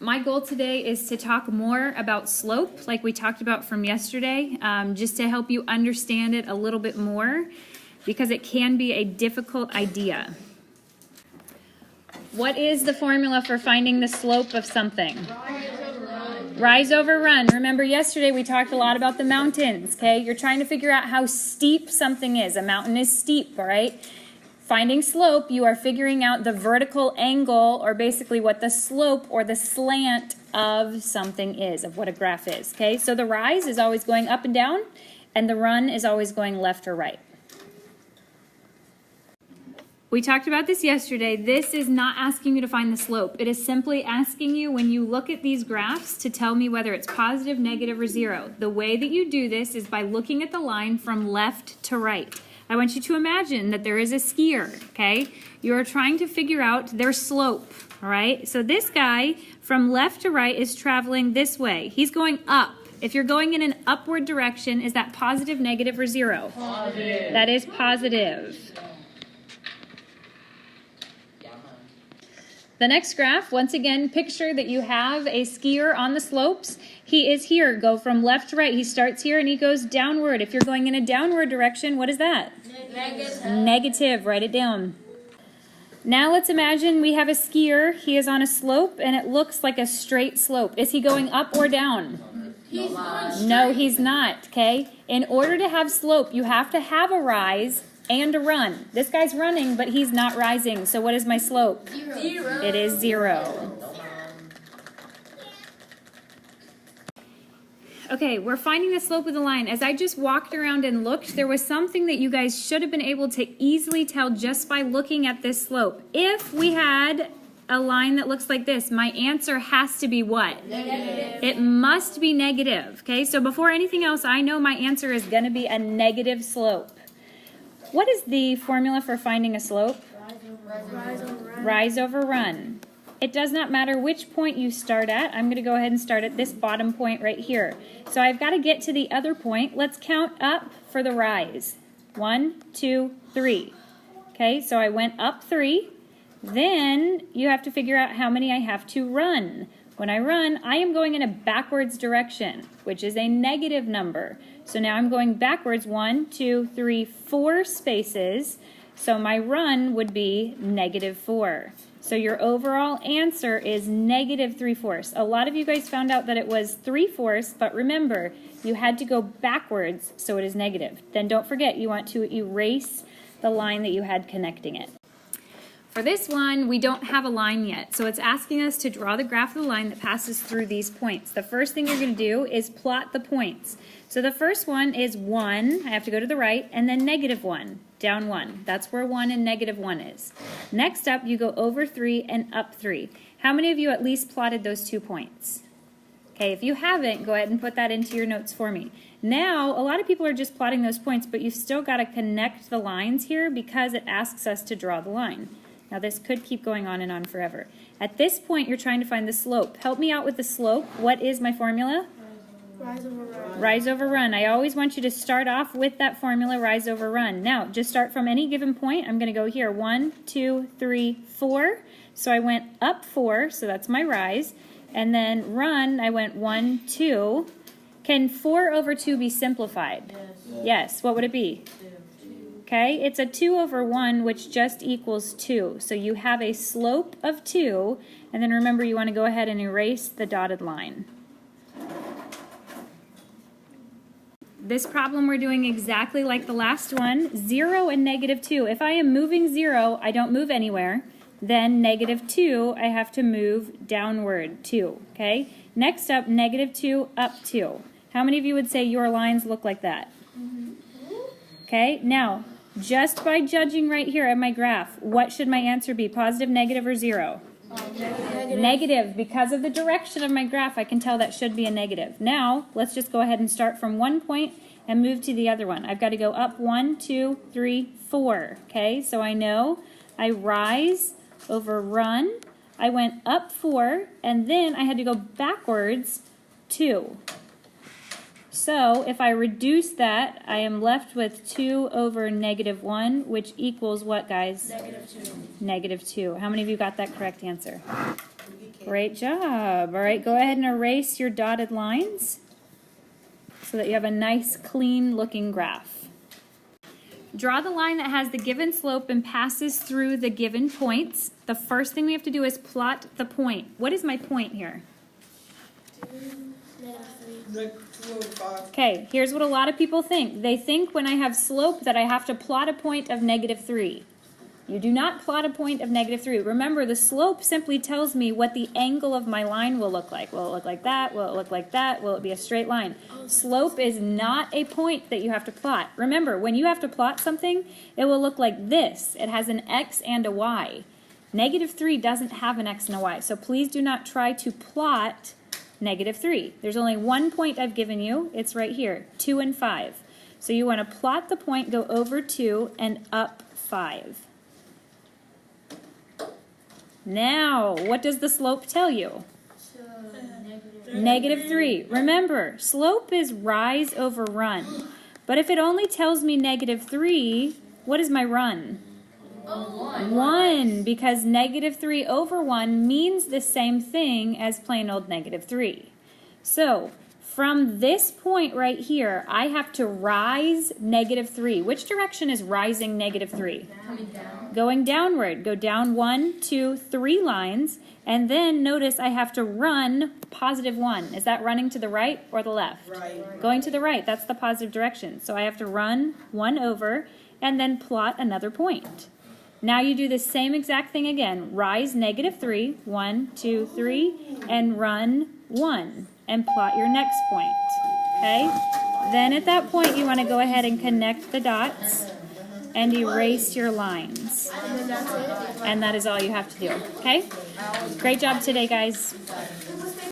My goal today is to talk more about slope, like we talked about from yesterday, just to help you understand it a little bit more, because it can be a difficult idea. What is the formula for finding the slope of something? Rise over run. Remember yesterday we talked a lot about the mountains, okay? You're trying to figure out how steep something is. A mountain is steep, all right? Finding slope, you are figuring out the vertical angle, or basically what the slope or the slant of something is, of what a graph is, okay? So the rise is always going up and down, and the run is always going left or right. We talked about this yesterday. This is not asking you to find the slope. It is simply asking you, when you look at these graphs, to tell me whether it's positive, negative, or zero. The way that you do this is by looking at the line from left to right. I want you to imagine that there is a skier, okay? You are trying to figure out their slope, all right? So this guy from left to right is traveling this way. He's going up. If you're going in an upward direction, is that positive, negative, or zero? Positive. That is positive. The next graph, once again, picture that you have a skier on the slopes. He is here. Go from left to right. He starts here and he goes downward. If you're going in a downward direction, what is that? Negative. Negative. Write it down. Now let's imagine we have a skier. He is on a slope and it looks like a straight slope. Is he going up or down? No, he's not. Okay. In order to have slope, you have to have a rise and a run. This guy's running, but he's not rising. So what is my slope? Zero. It is 0. Okay, we're finding the slope of the line. As I just walked around and looked, there was something that you guys should have been able to easily tell just by looking at this slope. If we had a line that looks like this, my answer has to be what? Negative. It must be negative. Okay, so before anything else, I know my answer is going to be a negative slope. What is the formula for finding a slope? Rise over run. It does not matter which point you start at. I'm going to go ahead and start at this bottom point right here. So I've got to get to the other point. Let's count up for the rise. 1, 2, 3. Okay, so I went up 3. Then you have to figure out how many I have to run. When I run, I am going in a backwards direction, which is a negative number. So now I'm going backwards 1, 2, 3, 4 spaces. So my run would be negative 4. So your overall answer is negative 3/4. A lot of you guys found out that it was 3/4, but remember, you had to go backwards, so it is negative. Then don't forget, you want to erase the line that you had connecting it. For this one, we don't have a line yet, so it's asking us to draw the graph of the line that passes through these points. The first thing you're going to do is plot the points. So the first one is 1, I have to go to the right, and then negative 1, down 1. That's where 1 and negative 1 is. Next up, you go over 3 and up 3. How many of you at least plotted those 2 points? Okay, if you haven't, go ahead and put that into your notes for me. Now, a lot of people are just plotting those points, but you've still got to connect the lines here because it asks us to draw the line. Now this could keep going on and on forever. At this point, you're trying to find the slope. Help me out with the slope. What is my formula? Rise over run. Rise over run. I always want you to start off with that formula, rise over run. Now, just start from any given point. I'm going to go here, 1, 2, 3, 4. So I went up 4, so that's my rise. And then run, I went 1, 2. Can 4 over 2 be simplified? Yes. What would it be? Okay, it's a 2 over 1, which just equals 2. So you have a slope of 2, and then remember you want to go ahead and erase the dotted line. This problem we're doing exactly like the last one, 0 and negative 2. If I am moving 0, I don't move anywhere. Then negative 2, I have to move downward 2, okay? Next up, negative 2, up 2. How many of you would say your lines look like that? Okay, now, just by judging right here at my graph, what should my answer be? Positive, negative, or 0? Negative. Negative. Because of the direction of my graph, I can tell that should be a negative. Now, let's just go ahead and start from one point and move to the other one. I've got to go up 1, 2, 3, 4. Okay, so I know I rise over run. I went up 4, and then I had to go backwards 2. So if I reduce that, I am left with 2 over negative 1, which equals what, guys? Negative 2. Negative 2. How many of you got that correct answer? Great job. All right, go ahead and erase your dotted lines so that you have a nice, clean looking graph. Draw the line that has the given slope and passes through the given points. The first thing we have to do is plot the point. What is my point here? Okay, here's what a lot of people think. They think when I have slope that I have to plot a point of -3. You do not plot a point of -3. Remember, the slope simply tells me what the angle of my line will look like. Will it look like that? Will it look like that? Will it be a straight line? Slope is not a point that you have to plot. Remember, when you have to plot something, it will look like this. It has an x and a y. -3 doesn't have an x and a y, so please do not try to plot -3. There's only one point I've given you. It's right here, 2 and 5. So you want to plot the point, go over 2 and up 5. Now, what does the slope tell you? -3. Remember, slope is rise over run. But if it only tells me -3, what is my run? 1, because -3 over 1 means the same thing as plain old -3. So, from this point right here, I have to rise -3. Which direction is rising -3? Coming down. Going downward. Go down 1, 2, 3 lines, and then notice I have to run +1. Is that running to the right or the left? Right. Going to the right. That's the positive direction. So I have to run 1 over and then plot another point. Now you do the same exact thing again. Rise -3, 1, 2, 3, and run 1, and plot your next point. Okay? Then at that point you want to go ahead and connect the dots and erase your lines. And that is all you have to do. Okay? Great job today, guys.